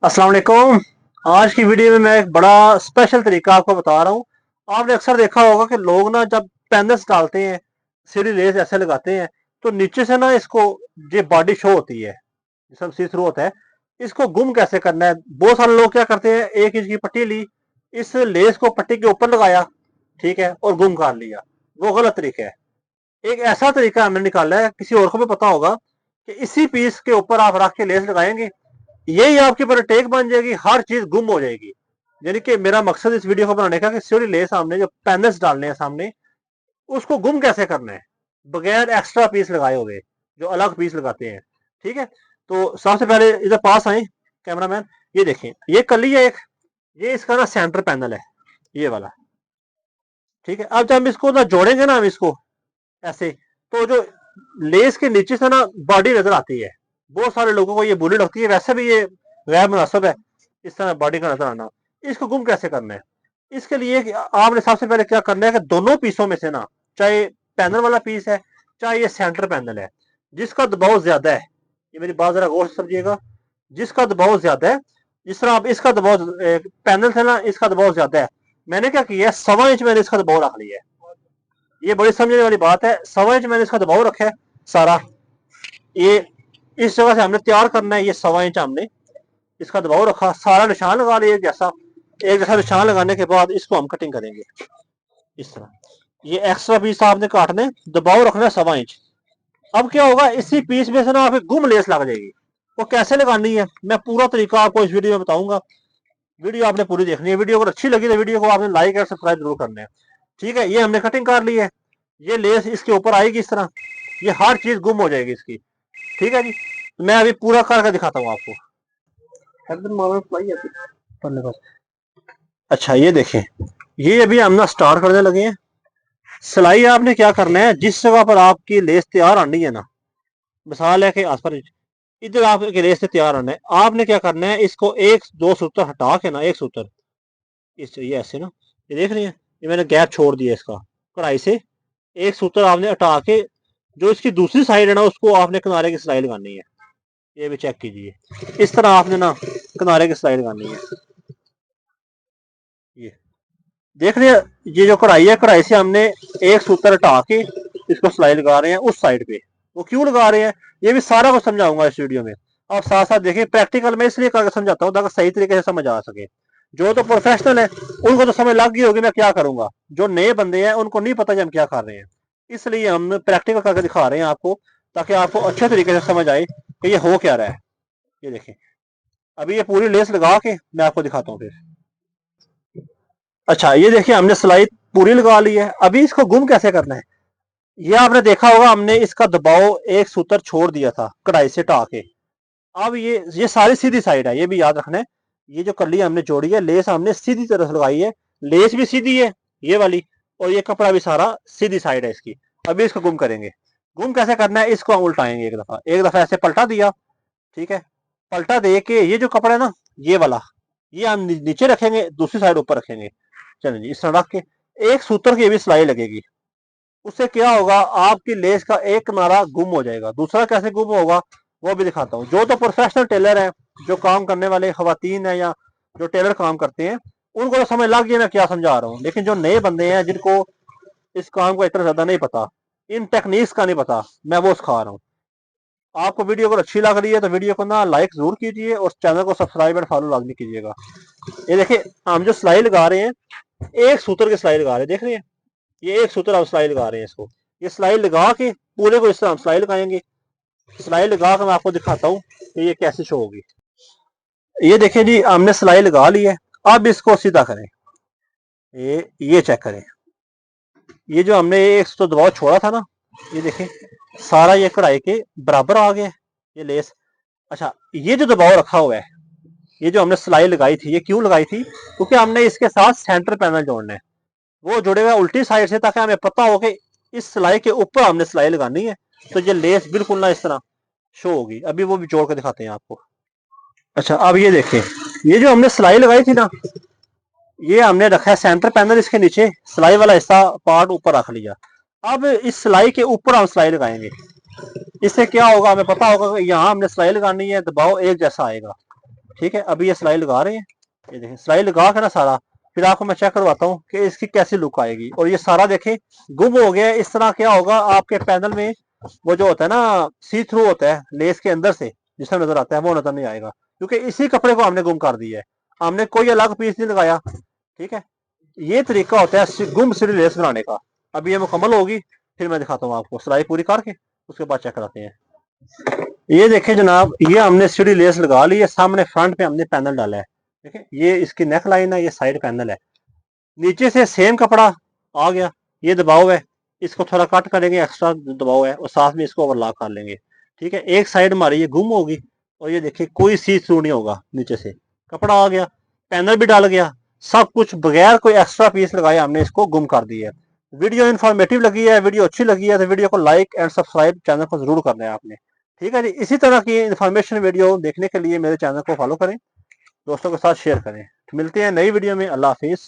अस्सलाम वालेकुम। आज की वीडियो में मैं एक बड़ा स्पेशल तरीका आपको बता रहा हूँ। आपने अक्सर देखा होगा कि लोग ना जब पैनल्स डालते हैं, सीढ़ी लेस ऐसे लगाते हैं, तो नीचे से ना इसको ये बॉडी शो होती है, जिसम सी थ्रू होता है। इसको गुम कैसे करना है? बहुत सारे लोग क्या करते हैं, 1 इंच की पट्टी ली, इस लेस को पट्टी के ऊपर लगाया, ठीक है, और गुम कर लिया। वो गलत तरीका है। एक ऐसा तरीका हमने निकाला है, किसी और को भी पता होगा, कि इसी पीस के ऊपर आप रख के लेस लगाएंगे, यही आपकी पर टेक बन जाएगी, हर चीज गुम हो जाएगी। यानी कि मेरा मकसद इस वीडियो को बनाने का कि सीढ़ी ले सामने जो पैनल्स डालने हैं सामने, उसको गुम कैसे करना है बगैर एक्स्ट्रा पीस लगाए हुए, जो अलग पीस लगाते हैं। ठीक है, तो सबसे पहले इधर पास आए कैमरामैन। ये देखें, ये कली है एक, ये इसका ना सेंटर पैनल है, ये वाला। ठीक है, अब जब हम इसको ना जोड़ेंगे ना, हम इसको ऐसे, तो जो लेस के नीचे से ना बॉडी नजर आती है। बहुत सारे लोगों को ये बुरी लगती है, वैसे भी ये गैर मुनासिब है इस तरह बॉडी का नजर आना। इसको गुम कैसे करना है? इसके लिए आपने सबसे पहले क्या करना है कि दोनों पीसों में से ना, चाहे पैनल वाला पीस है, चाहे ये सेंटर पैनल है, जिसका दबाव ज्यादा है, ये मेरी बात जरा गौर से समझिएगा, जिसका दबाव ज्यादा है, जिस तरह आप इसका दबाव पैनल से ना, इसका दबाव ज्यादा है, मैंने क्या किया है, 1.25 इंच मैंने इसका दबाव रख लिया है। ये बड़ी समझने वाली बात है। 1.25 इंच मैंने इसका दबाव रखा है सारा। ये इस जगह से हमने तैयार करना है, ये 1.25 इंच हमने इसका दबाव रखा, सारा निशान लगा लिया एक जैसा निशान लगाने के बाद इसको हम कटिंग करेंगे इस तरह। ये एक्स्ट्रा पीस आपने काटने, दबाव रखना है 1.25 इंच। अब क्या होगा, इसी पीस में से ना आप गुम लेस लग जाएगी। वो कैसे लगानी है मैं पूरा तरीका आपको इस वीडियो में बताऊंगा। वीडियो आपने पूरी देखनी है। वीडियो अगर अच्छी लगी तो वीडियो को आपने लाइक और सब्सक्राइब जरूर करना है। ठीक है, ये हमने कटिंग कर ली है, ये लेस इसके ऊपर आएगी इस तरह, ये हर चीज गुम हो जाएगी इसकी। ठीक है जी, मैं अभी पूरा करके दिखाता हूँ आपको। अच्छा, ये देखें, ये अभी हम ना स्टार्ट करने लगे हैं। सिलाई आपने क्या करना है, जिस जगह पर आपकी लेस तैयार आनी है ना, मिसाल है कि आस पर इधर आपके लेस से तैयार आना है, आपने क्या करना है, इसको एक दो सूत्र हटा के ना, एक सूत्र इस ये ऐसे ना, ये देख रही है, ये मैंने गैप छोड़ दिया इसका कढ़ाई से। एक सूत्र आपने हटा के, जो इसकी दूसरी साइड है ना, उसको आपने किनारे की सिलाई लगानी है। ये भी चेक कीजिए, इस तरह आपने ना किनारे की सिलाई लगानी है। ये देख रहे हैं, ये जो कढ़ाई है, कढ़ाई से हमने एक सूत्र हटा के इसको सिलाई लगा रहे हैं उस साइड पे। वो क्यों लगा रहे हैं, ये भी सारा कुछ समझाऊंगा इस वीडियो में। आप साथ साथ देखें, प्रैक्टिकल में इसलिए करके समझाता हूँ ताकि सही तरीके से समझ आ सके। जो तो प्रोफेशनल है उनको तो समझ लग गई होगी मैं क्या करूंगा, जो नए बंदे हैं उनको नहीं पता कि हम क्या कर रहे हैं। इसलिए हम प्रैक्टिकल करके दिखा रहे हैं आपको, ताकि आपको अच्छे तरीके से समझ आए कि ये हो क्या रहा है। ये देखें, अभी ये पूरी लेस लगा के मैं आपको दिखाता हूँ फिर। अच्छा, ये देखिए, हमने सिलाई पूरी लगा ली है। अभी इसको गुम कैसे करना है, ये आपने देखा होगा, हमने इसका दबाव एक सूत्र छोड़ दिया था कढ़ाई से हटा के। अब ये सारी सीधी साइड है, ये भी याद रखना है। ये जो कली हमने जोड़ी है, लेस हमने सीधी तरफ लगाई है, लेस भी सीधी है ये वाली, और ये कपड़ा भी सारा सीधी साइड है इसकी। अभी इसको गुम करेंगे। गुम कैसे करना है, इसको हम उल्टाएंगे, एक दफा ऐसे पलटा दिया, ठीक है, पलटा दे के ये जो कपड़ा है ना, ये वाला, ये हम नीचे रखेंगे, दूसरी साइड ऊपर रखेंगे। चलें जी, इस तरह रख के एक सूत्र की भी सिलाई लगेगी। उससे क्या होगा, आपकी लेस का एक किनारा गुम हो जाएगा। दूसरा कैसे गुम होगा वो भी दिखाता हूँ। जो तो प्रोफेशनल टेलर है, जो काम करने वाले खवातीन है, या जो टेलर काम करते हैं, उनको तो समझ लग गया मैं क्या समझा रहा हूँ। लेकिन जो नए बंदे हैं, जिनको इस काम को इतना ज्यादा नहीं पता, इन टेक्निक्स का नहीं पता, मैं वो सिखा रहा हूँ आपको। वीडियो अगर अच्छी लग रही है तो वीडियो को ना लाइक जरूर कीजिए, और चैनल को सब्सक्राइब और फॉलो लाजमी कीजिएगा। ये देखिए, हम जो सिलाई लगा रहे हैं, एक सूत्र की सिलाई लगा रहे हैं, देख रहे हैं, ये एक सूत्र हम सिलाई लगा रहे हैं इसको। ये सिलाई लगा के पूरे को इस तरह हम सिलाई लगाएंगे। सिलाई लगा कर मैं आपको दिखाता हूँ कि ये कैसे शो होगी। ये देखिए जी, हमने सिलाई लगा ली है। अब इसको सीधा करें, ये चेक करें, ये जो हमने एक तो दबाव छोड़ा था ना, ये देखें, सारा ये कढ़ाई के बराबर आ गया ये लेस। अच्छा, ये जो दबाव रखा हुआ है, ये जो हमने सिलाई लगाई थी, ये क्यों लगाई थी, क्योंकि हमने इसके साथ सेंटर पैनल जोड़ना है। वो जुड़े हुए उल्टी साइड से, ताकि हमें पता हो कि इस सिलाई के ऊपर हमने सिलाई लगानी है, तो ये लेस बिल्कुल ना इस तरह शो होगी। अभी वो भी जोड़ के दिखाते हैं आपको। अच्छा, अब ये देखें, ये जो हमने सिलाई लगाई थी ना, ये हमने रखा है सेंटर पैनल, इसके नीचे सिलाई वाला हिस्सा पार्ट ऊपर रख लिया। अब इस सिलाई के ऊपर हम सिलाई लगाएंगे। इससे क्या होगा, हमें पता होगा कि यहाँ हमने सिलाई लगानी है, दबाव एक जैसा आएगा। ठीक है, अभी ये सिलाई लगा रहे हैं, ये देखें सिलाई लगा के ना सारा, फिर आपको मैं चेक करवाता हूँ कि इसकी कैसी लुक आएगी। और ये सारा देखें गुम हो गया है। इस तरह क्या होगा आपके पैनल में, वो जो होता है ना सी थ्रू होता है लेस के अंदर से जिसमें नजर आता है, वो नजर नहीं आएगा, क्योंकि इसी कपड़े को हमने गुम कर दिया है, हमने कोई अलग पीस नहीं लगाया। ठीक है, ये तरीका होता है गुम सिरी लेस बनाने का। अभी ये मुकम्मल होगी, फिर मैं दिखाता हूँ आपको सिलाई पूरी करके, उसके बाद चेक कराते हैं। ये देखें जनाब, ये हमने सीढ़ी लेस लगा ली है, सामने फ्रंट पे हमने पैनल डाला है। देखें ये इसकी नेक लाइन है, ये साइड पैनल है, नीचे से सेम कपड़ा आ गया, ये दबाव है, इसको थोड़ा कट करेंगे, एक्स्ट्रा दबाव है, और साथ में इसको ओवरलॉक कर लेंगे। ठीक है, एक साइड हमारी ये गुम होगी, और ये देखिए कोई सी थ्रू नहीं होगा, नीचे से कपड़ा आ गया, पैनल भी डाल गया, सब कुछ बगैर कोई एक्स्ट्रा पीस लगाए हमने इसको गुम कर दिया है। वीडियो इन्फॉर्मेटिव लगी है, वीडियो अच्छी लगी है तो वीडियो को लाइक एंड सब्सक्राइब चैनल को जरूर करना है आपने। ठीक है जी, इसी तरह की इन्फॉर्मेशन वीडियो देखने के लिए मेरे चैनल को फॉलो करें, दोस्तों के साथ शेयर करें। तो मिलते हैं नई वीडियो में, अल्लाह हाफिज।